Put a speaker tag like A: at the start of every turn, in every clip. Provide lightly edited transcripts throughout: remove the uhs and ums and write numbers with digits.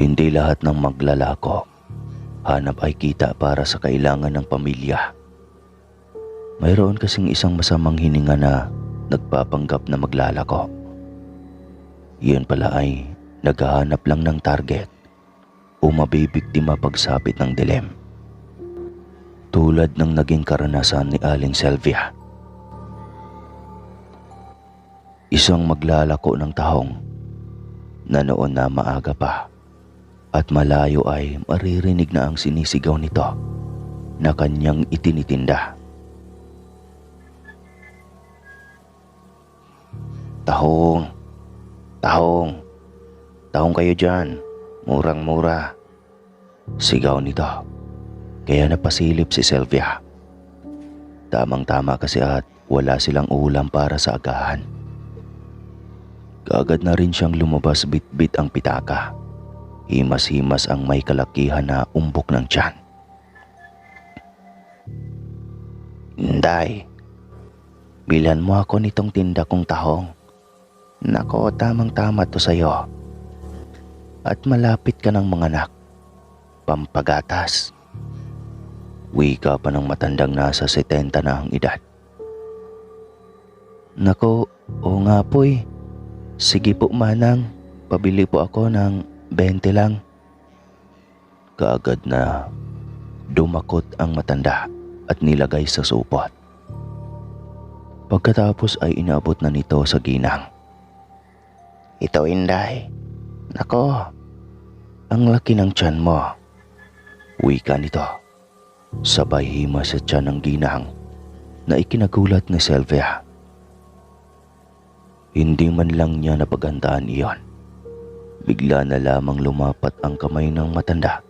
A: Hindi lahat ng maglalako hanap ay kita para sa kailangan ng pamilya. Mayroon kasing isang masamang hininga na nagpapanggap na maglalako. Iyon pala ay naghahanap lang ng target o mabibiktima pagsapit ng dilim. Tulad ng naging karanasan ni Aling Sylvia. Isang maglalako ng tahong na noon na maaga pa at malayo ay maririnig na ang sinisigaw nito na kanyang itinitinda. Tahong, tahong, tahong kayo dyan, murang-mura. Sigaw nito, kaya napasilip si Sylvia. Tamang-tama kasi at wala silang ulam para sa agahan. Kaagad na rin siyang lumabas bit-bit ang pitaka. Himas-himas ang may kalakihan na umbok ng tiyan. Inday, bilhan mo ako nitong tinda kong tahong. Nako, tamang-tama to sa'yo. At malapit ka ng mga anak. Pampagatas. Wika pa ng matandang nasa 70 na ang edad. Nako, oo nga po eh. Sige po manang, pabili po ako ng 20 lang. Kaagad na dumakot ang matanda at nilagay sa supot. Pagkatapos ay inaabot na nito sa ginang. Ito, Inday. Nako, ang laki ng tiyan mo. Wika nito. Sabay himas sa tiyan ng ginang na ikinagulat ni Sylvia. Hindi man lang niya napaghandaan iyon. Bigla na lamang lumapat ang kamay ng matanda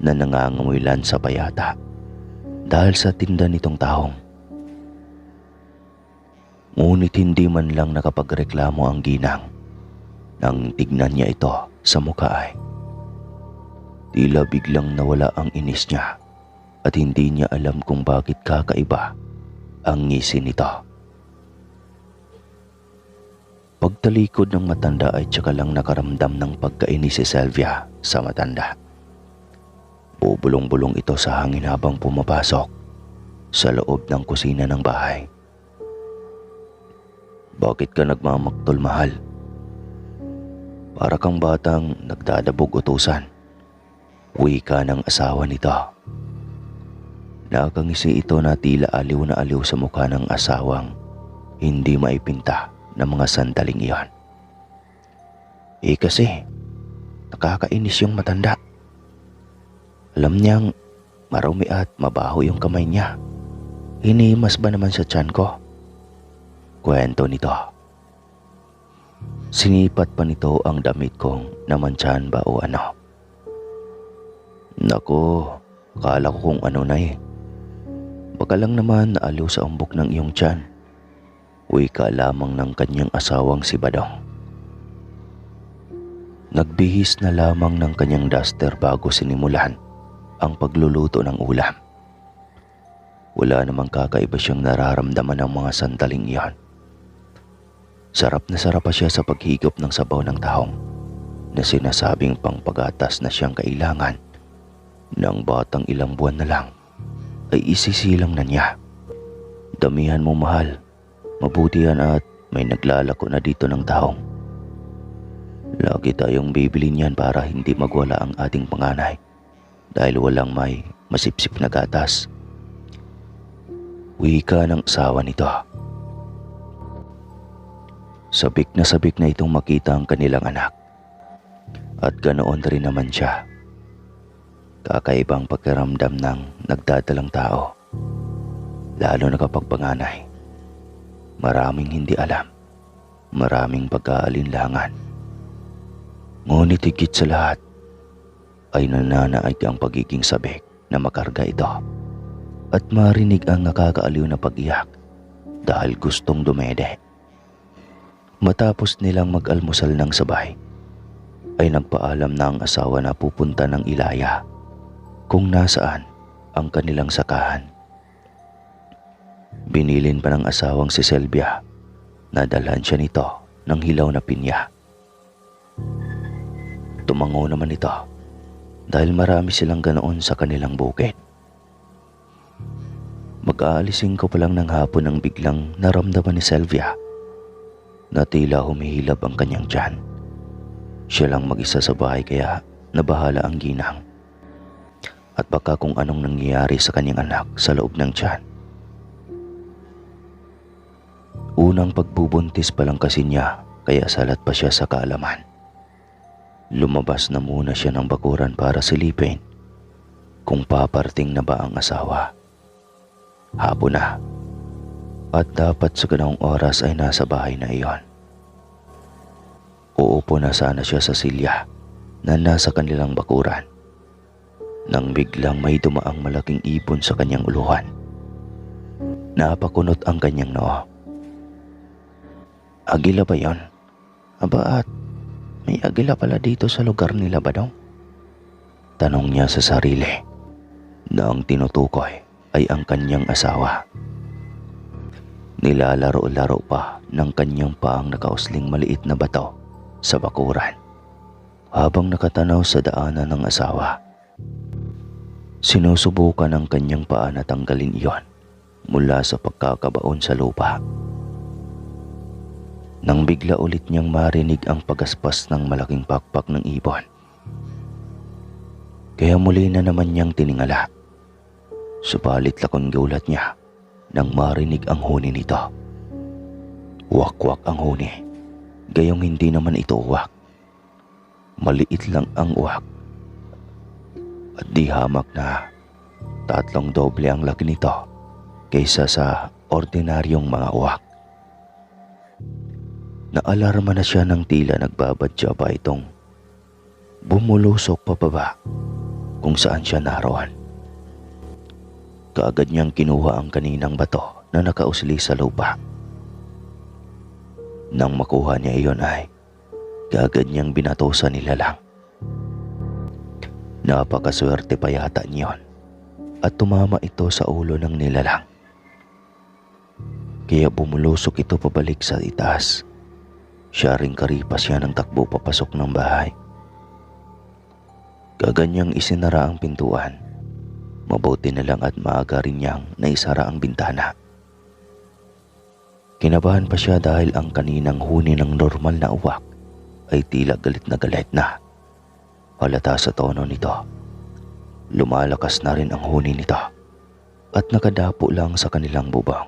A: na nangangamuilan sa bayata dahil sa tinda nitong tahong. Ngunit hindi man lang nakapagreklamo ang ginang. Nang tignan niya ito sa mukha ay tila biglang nawala ang inis niya at hindi niya alam kung bakit kakaiba ang ngisi nito. Pagtalikod ng matanda ay tsaka lang nakaramdam ng pagkainis si Sylvia sa matanda. Bubulong-bulong ito sa hangin habang pumapasok sa loob ng kusina ng bahay. Bakit ka nagmamaktol, mahal? Para kang batang nagdadabog utusan. Wika ng asawa nito. Nakangisi ito na tila aliw na aliw sa mukha ng asawang hindi maipinta ng mga sandaling iyon. Kasi nakakainis yung matanda. Alam niyang marumi at mabaho yung kamay niya. Hinimas ba naman sa tiyan ko? Kwento nito. Sinipat pa nito ang damit kong namantsahan ba o ano. Naku, akala ko kung ano na eh. Baka lang naman naaliw sa umbok ng iyong tiyan. Wika lamang ng kanyang asawang si Badong. Nagbihis na lamang ng kanyang duster bago sinimulan ang pagluluto ng ulam. Wala namang kakaiba siyang nararamdaman ng mga sandaling iyon. Sarap na sarap pa siya sa paghigop ng sabaw ng tahong na sinasabing pangpagatas na siyang kailangan ng batang ilang buwan na lang ay isisilang na niya. Damihan mo, mahal. Mabuti yan at may naglalako na dito ng tahong. Lagi tayong bibili niyan para hindi magwala ang ating panganay dahil walang may masipsip na gatas. Wika ng asawa nito. Sabik na itong makita ang kanilang anak. At ganoon rin naman siya. Kakaibang pakiramdam ng nagdadalang tao. Lalo na kapag panganay. Maraming hindi alam. Maraming pag-aalinlangan. Ngunit higit sa lahat ay nananaig ang pagiging sabik na makarga ito. At marinig ang nakakaaliw na pag-iyak dahil gustong dumede. Matapos nilang mag-almusal ng sabay, ay nagpaalam na ang asawa na pupunta ng Ilaya kung nasaan ang kanilang sakahan. Binilin pa ng asawang si Sylvia na dalhan siya nito ng hilaw na pinya. Tumango naman ito dahil marami silang ganoon sa kanilang bukid. Mag-aalisin ko pa lang ng hapon nang biglang naramdaman ni Sylvia na tila humihilab ang kanyang tiyan. Siya lang mag-isa sa bahay kaya nabahala ang ginang. At baka kung anong nangyayari sa kanyang anak sa loob ng tiyan. Unang pagbubuntis pa lang kasi niya kaya salat pa siya sa kaalaman. Lumabas na muna siya ng bakuran para silipin kung paparting na ba ang asawa. Hapon na at dapat sa ganong oras ay nasa bahay na iyon. Uupo na sana siya sa silya na nasa kanilang bakuran nang biglang may dumaang malaking ibon sa kanyang uluhan. Napakunot ang kanyang noo. Agila ba yon? Aba at may agila pala dito sa lugar nila ba daw? Tanong niya sa sarili na ang tinutukoy ay ang kanyang asawa. Nilalaro-laro pa ng kanyang paang nakausling maliit na bato sa bakuran habang nakatanaw sa daanan ng asawa. Sinusubukan ng kanyang paa na tanggalin iyon mula sa pagkakabaon sa lupa. Nang bigla ulit niyang marinig ang pagaspas ng malaking pakpak ng ibon. Kaya muli na naman niyang tiningala. Subalit lakon gulat niya nang marinig ang huni nito. Wakwak ang huni, gayong hindi naman ito uwak. Maliit lang ang uwak. At di hamak na 3 doble ang laki nito kaysa sa ordinaryong mga uwak. Naalarma na siya ng tila nagbabadya pa itong bumulusok pababa kung saan siya naroon. Kaagad niyang kinuha ang kaninang bato na nakausli sa lupa. Nang makuha niya iyon ay kaagad niyang binatosa nilalang. Napakaswerte pa yata niyon at tumama ito sa ulo ng nilalang. Kaya bumulusok ito pabalik sa itaas. Siya ring karipas siya ng takbo papasok ng bahay. Kaganyang isinara ang pintuan. Mabuti na lang at maaga rin niyang naisara ang bintana. Kinabahan pa siya dahil ang kaninang huni ng normal na uwak ay tila galit na. Halata sa tono nito. Lumalakas na rin ang huni nito at nakadapo lang sa kanilang bubong.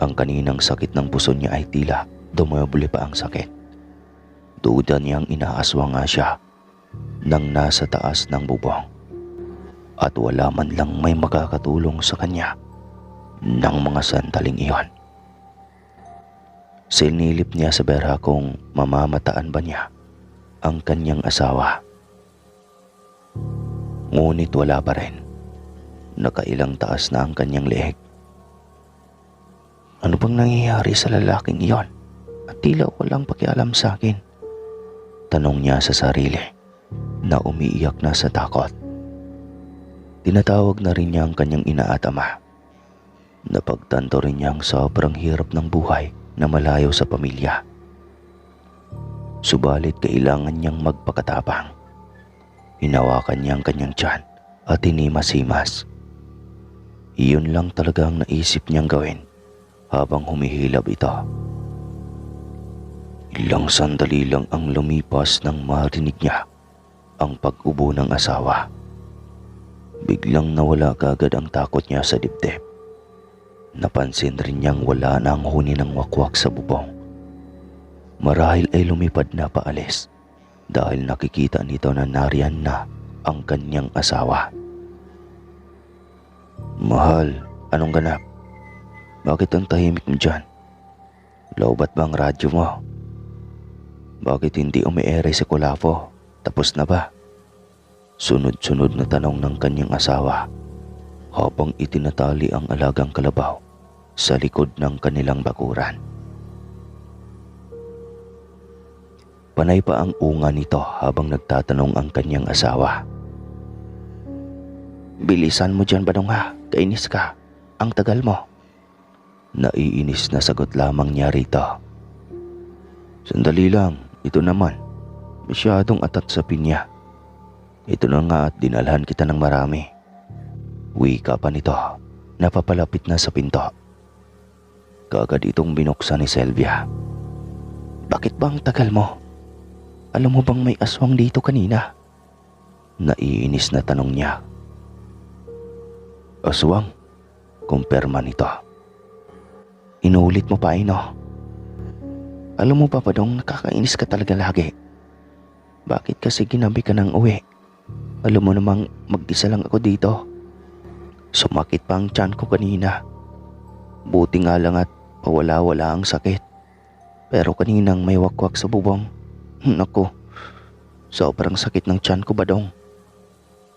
A: Ang kaninang sakit ng puso niya ay tila dumubli pa ang sakit. Duda niyang inaaswa nga siya nang nasa taas ng bubong at wala man lang may makakatulong sa kanya ng mga sandaling iyon. Sinilip niya sa berha kung mamamataan ba niya ang kanyang asawa. Ngunit wala pa rin. Nakailang taas na ang kanyang leeg. Ano bang nangyayari sa lalaking iyon? At tila walang pakialam sa akin. Tanong niya sa sarili na umiiyak na sa takot. Tinatawag na rin niya ang kanyang ina at ama. Napagtanto rin niya ang sobrang hirap ng buhay na malayo sa pamilya. Subalit kailangan niyang magpakatapang. Hinawakan niya ang kanyang tiyan at hinimas-himas. Iyon lang talaga ang naisip niyang gawin habang humihilab ito. Ilang sandali lang ang lumipas nang marinig niya ang pag-ubo ng asawa. Biglang nawala kaagad ang takot niya sa dibdib. Napansin rin niyang wala na ang huni ng wakwak sa bubong. Marahil ay lumipad na paalis dahil nakikita nito na nariyan na ang kanyang asawa. Mahal, anong ganap? Bakit ang tahimik mo dyan? Lowbat ba ang radyo mo? Bakit hindi umiere si Kulafo? Tapos na ba? Sunod-sunod na tanong ng kanyang asawa habang itinatali ang alagang kalabaw sa likod ng kanilang bakuran. Panay pa ang unga nito habang nagtatanong ang kanyang asawa. Bilisan mo dyan, Badong ha, kainis ka. Ang tagal mo. Naiinis na sagot lamang niya rito. Sandali lang, ito naman. Masyadong atat sa pinya. Ito na nga at dinalhan kita ng marami. Wika pa nito, napapalapit na sa pinto. Kaagad itong binuksan ni Sylvia. Bakit ba ang tagal mo? Alam mo bang may aswang dito kanina? Naiinis na tanong niya. Aswang? Kumpirma nito. Inulit mo pa no? Alam mo ba Badong, nakakainis ka talaga lagi. Bakit kasi ginabi ka ng uwi? Alam mo namang mag-isa lang ako dito. Sumakit pa ang tiyan ko kanina. Buti nga lang at pawala-wala ang sakit. Pero kaninang may wakwak sa bubong. Naku, sobrang sakit ng tiyan ko Badong.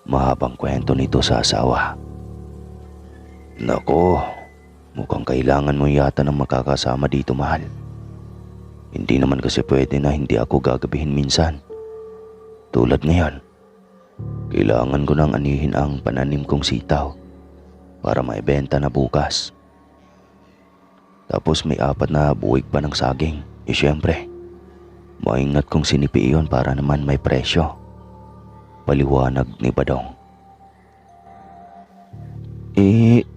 A: Mahabang kwento nito sa asawa. Naku, mukhang kailangan mo yata ng makakasama dito mahal. Hindi naman kasi pwede na hindi ako gagabihin minsan. Tulad ngayon, kailangan ko nang anihin ang pananim kong sitaw para maibenta na bukas. Tapos may 4 na buwig pa ng saging. Syempre, maingat kong sinipi iyon para naman may presyo. Paliwanag ni Badong.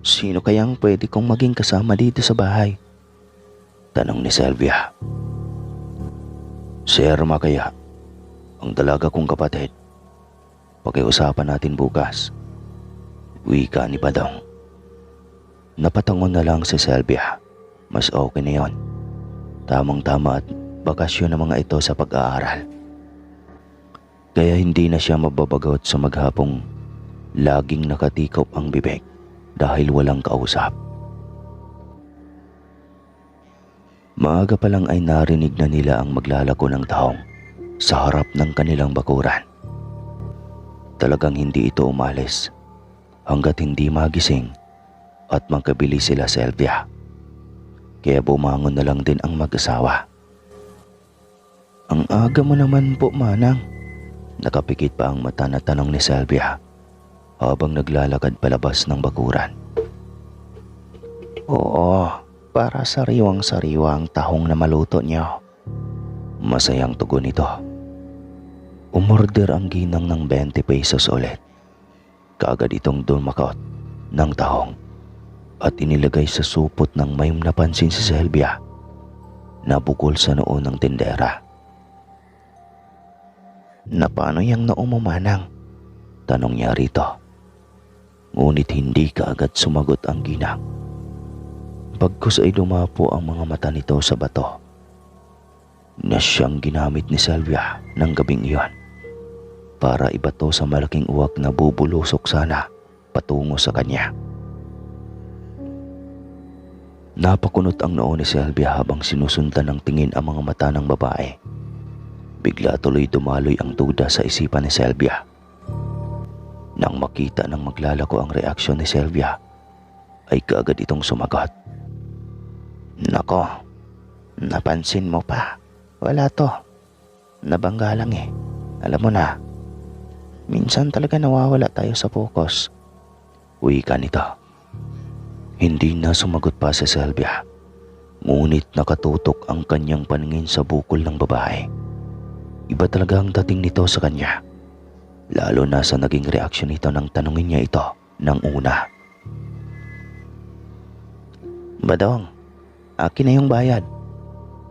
A: Sino kayang pwede kong maging kasama dito sa bahay? Tanong ni Sylvia. Si Irma kaya, ang dalaga kong kapatid. Pakiusapan natin bukas. Wika ni Badong. Napatangon na lang si Sylvia. Mas okay na yun. Tamang-tama at bakasyon ng mga ito sa pag-aaral. Kaya hindi na siya mababagot sa maghapong laging nakatikop ang bibig dahil walang kausap. Maaga pa lang ay narinig na nila ang maglalako ng tahong sa harap ng kanilang bakuran. Talagang hindi ito umalis hanggat hindi magising at magkabili sila Sylvia. Kaya bumangon na lang din ang mag-asawa. Ang aga mo naman po Manang. Nakapikit pa ang mata na tanong ni Sylvia habang naglalakad palabas ng bakuran. Oo, para sariwang-sariwa ang tahong na maluto niyo. Masayang tugon nito. Umorder ang ginang ng 20 pesos ulit. Kaagad itong dumakot ng tahong at inilagay sa supot ng may napansin si Sylvia na bukol sa noo ng tindera. Na paano yang noo mo Manang? Tanong niya rito. Ngunit hindi kaagad sumagot ang ginang. Pagkus ay dumapo ang mga mata nito sa bato na siyang ginamit ni Sylvia ng gabing iyon para ibato sa malaking uwak na bubulusok sana patungo sa kanya. Napakunot ang noo ni Sylvia habang sinusundan ng tingin ang mga mata ng babae. Bigla tuloy dumaloy ang duda sa isipan ni Sylvia. Nang makita ng maglalako ang reaksyon ni Sylvia, ay kaagad itong sumagot. Nako, napansin mo pa. Wala to. Nabangga lang eh. Alam mo na, minsan talaga nawawala tayo sa focus. Wika nito. Hindi na sumagot pa si Sylvia. Ngunit nakatutok ang kanyang paningin sa bukol ng babae. Iba talaga ang dating nito sa kanya. Lalo na sa naging reaksyon nito nang tanungin niya ito ng una. Badong, akin na yung bayad.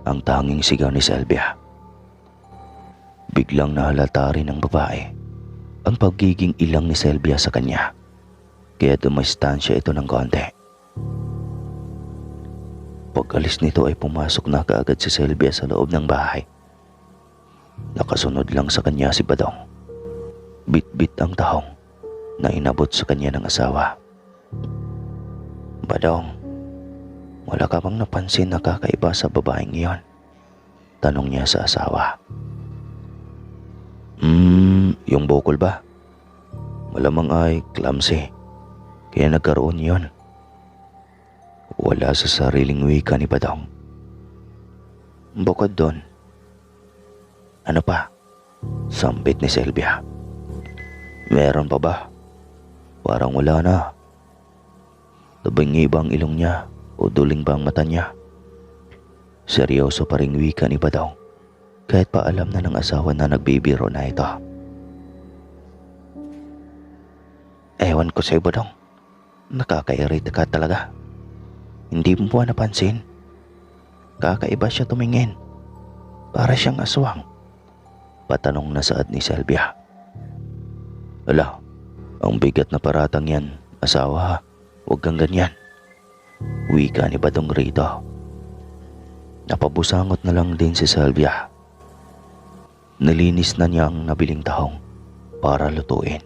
A: Ang tanging sigaw ni Sylvia. Biglang nahalata rin ng babae ang pagiging ilang ni Sylvia sa kanya. Kaya dumistansya ito ng konti. Pag-alis nito ay pumasok na kaagad si Sylvia sa loob ng bahay. Nakasunod lang sa kanya si Badong. Bit-bit ang tahong na inabot sa kanya ng asawa. Badong, wala ka bang napansin na kakaiba sa babaeng iyon? Tanong niya sa asawa. Yung bukol ba? Malamang ay clumsy, kaya nagkaroon yon. Wala sa sariling wika ni Badong. Bukod doon, ano pa? Sambit ni Sylvia. Meron pa ba? Parang wala na. Tabingi ba ang ilong niya o duling ba ang mata niya? Seryoso pa ring wika ni Badong kahit pa alam na ng asawa na nagbibiro na ito. Ewan ko sa'yo, Badong. Nakakairita ka talaga. Hindi mo ba napansin? Kakaiba siya tumingin. Para siyang aswang. Patanong na saad ni Sylvia. Ala, ang bigat na paratang yan, asawa. Huwag kang ganyan. Wika ni Badong rito. Napabusangot na lang din si Sylvia. Nalinis na niya ang nabiling tahong para lutuin.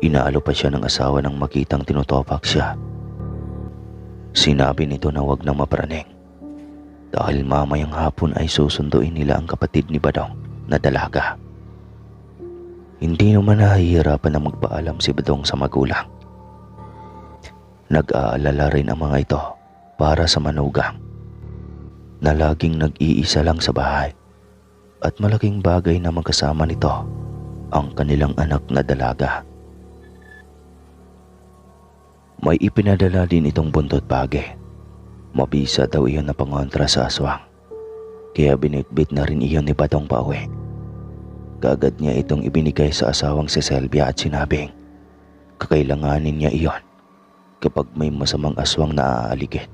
A: Inaalo pa siya ng asawa nang makitang tinutopak siya. Sinabi nito na wag nang mapraning dahil mamayang hapon ay susunduin nila ang kapatid ni Badong na dalaga. Hindi naman nahihirapan na magpaalam si Badong sa magulang. Nag-aalala rin ang mga ito para sa manugang na laging nag-iisa lang sa bahay at malaking bagay na magkasama nito ang kanilang anak na dalaga. May ipinadala din itong buntot page. Mabisa daw iyon na pangontra sa aswang. Kaya binitbit na rin iyon ni Badong pauwi. Kaagad niya itong ibinigay sa asawang si Sylvia at sinabing kakailanganin niya iyon kapag may masamang aswang na aaligid.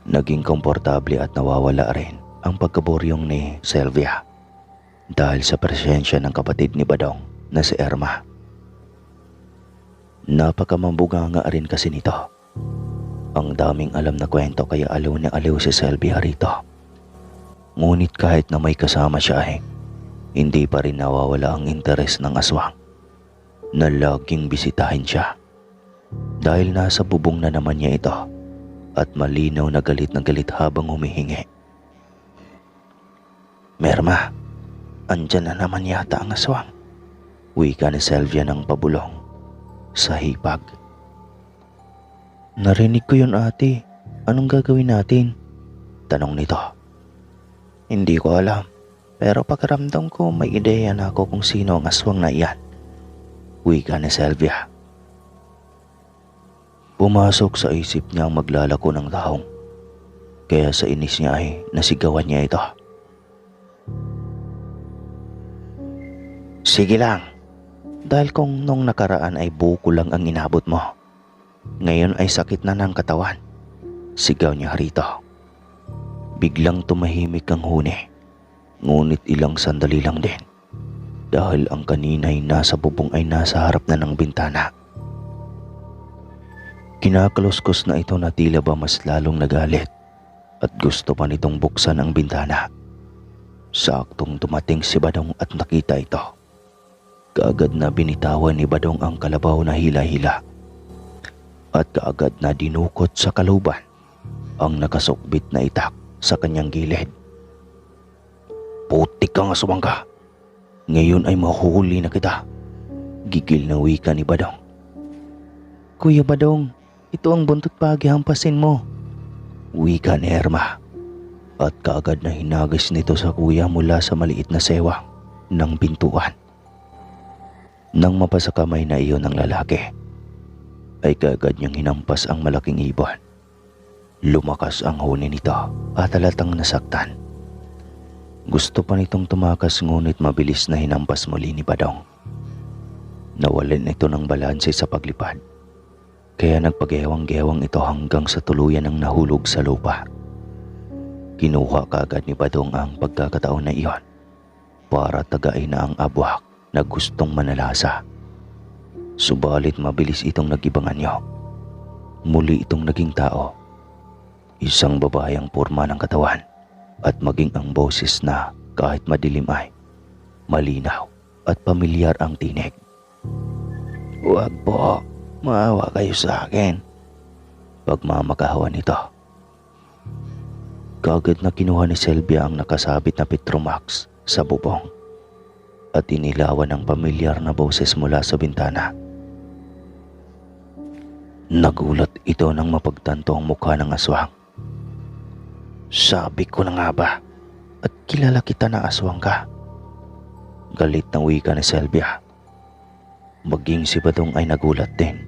A: Naging komportable at nawawala rin ang pagkaburyong ni Sylvia dahil sa presensya ng kapatid ni Badong na si Irma. Napakamambuga nga rin kasi nito. Ang daming alam na kwento kaya aliw na aliw si Sylvia rito. Ngunit kahit na may kasama siya hindi pa rin nawawala ang interes ng aswang na laging bisitahin siya. Dahil nasa bubong na naman niya ito at malinaw na galit habang humihingi. Merma, andyan na naman yata ang aswang. Wika ni Sylvia ng pabulong sa hipag. Narinig ko yun, ate. Anong gagawin natin? Tanong nito. Hindi ko alam, pero pakiramdam ko may ideya na ako kung sino ang aswang na iyan. Wika ni Sylvia. Pumasok sa isip niya ang maglalako ng tahong. Kaya sa inis niya ay nasigawan niya ito. Sige lang. Dahil kung nung nakaraan ay buko lang ang inabot mo, ngayon ay sakit na ng katawan. Sigaw niya rito. Biglang tumahimik ang huni. Ngunit ilang sandali lang din. Dahil ang kanina'y nasa bubong ay nasa harap na ng bintana. Kinakaluskos na ito na tila ba mas lalong nagalit at gusto pa nitong buksan ang bintana. Saktong dumating si Badong at nakita ito. Kaagad na binitawan ni Badong ang kalabaw na hila-hila at kaagad na dinukot sa kaluban ang nakasukbit na itak sa kanyang gilid. Putik kang aswang ka! Ngayon ay mahuhuli na kita! Gigil na wika ni Badong. Kuya Badong, ito ang buntot pagi, hampasin mo. Wika ni Irma at kaagad na hinagis nito sa kuya mula sa maliit na sewang ng pintuan. Nang mapasa kamay na iyon ng lalaki, ay kaagad niyang hinampas ang malaking ibon. Lumakas ang huni nito at halatang nasaktan. Gusto pa nitong tumakas ngunit mabilis na hinampas muli ni Badong. Nawalan ito ng balanse sa paglipad. Kaya nagpagewang-gewang ito hanggang sa tuluyan ng nahulog sa lupa. Kinuha kaagad ni Badong ang pagkakataon na iyon para tagain na ang abwak na gustong manalasa. Subalit mabilis itong nag-ibang anyo. Muli itong naging tao. Isang babayang porma ng katawan at maging ang boses na kahit madilim ay malinaw at pamilyar ang tinig. Huwag po, maawa kayo sa akin. Pagmamakahawan nito. Kaagad na kinuha ni Sylvia ang nakasabit na Petromax sa bubong at inilawan ng pamilyar na boses mula sa bintana. Nagulat ito nang mapagtanto ang mukha ng aswang. Sabi ko na nga ba, at kilala kita na aswang ka. Galit na wika ni Sylvia. Maging si Badong ay nagulat din.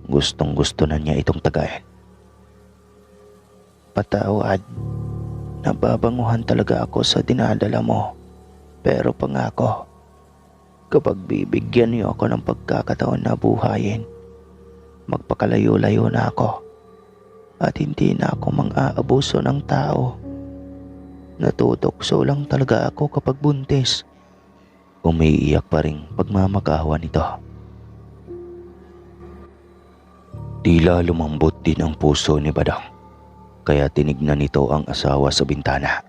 A: Gustong gusto na niya itong tagayin. Patawad, Nababanguhan talaga ako sa dinadala mo. Pero pangako, kapag bibigyan niyo ako ng pagkakataon na buhayin, magpakalayo-layo na ako at hindi na ako mang-aabuso ng tao. Natutokso lang talaga ako kapag buntis. Umiiyak pa ring pagmamakawan nito. Tila lumambot din ang puso ni Badang, kaya tinignan nito ang asawa sa bintana.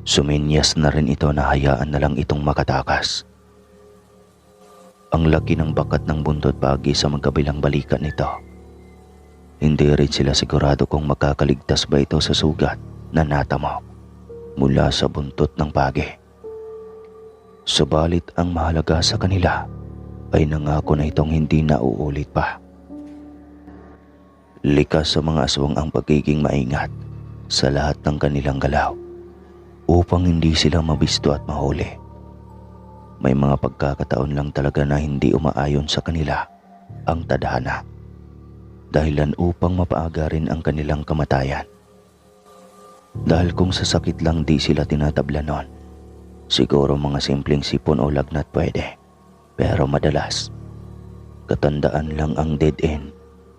A: Suminyas na rin ito na hayaan na lang itong makatakas. Ang laki ng bakat ng buntot pagi sa magkabilang balikat nito. Hindi rin sila sigurado kung makakaligtas ba ito sa sugat na natamo mula sa buntot ng pagi. Subalit ang mahalaga sa kanila ay nangako na itong hindi na uulit pa. Likas sa mga aswang ang pagiging maingat sa lahat ng kanilang galaw upang hindi sila mabisto at mahuli. May mga pagkakataon lang talaga na hindi umaayon sa kanila ang tadhana, dahilan upang mapaaga rin ang kanilang kamatayan. Dahil kung sa sakit lang di sila tinatabla nun, siguro mga simpleng sipon o lagnat pwede, pero madalas katandaan lang ang dead end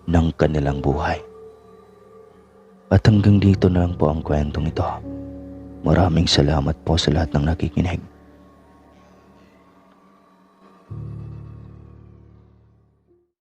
A: ng kanilang buhay. At hanggang dito na lang po ang kwentong ito. Maraming salamat po sa lahat ng nakikinig.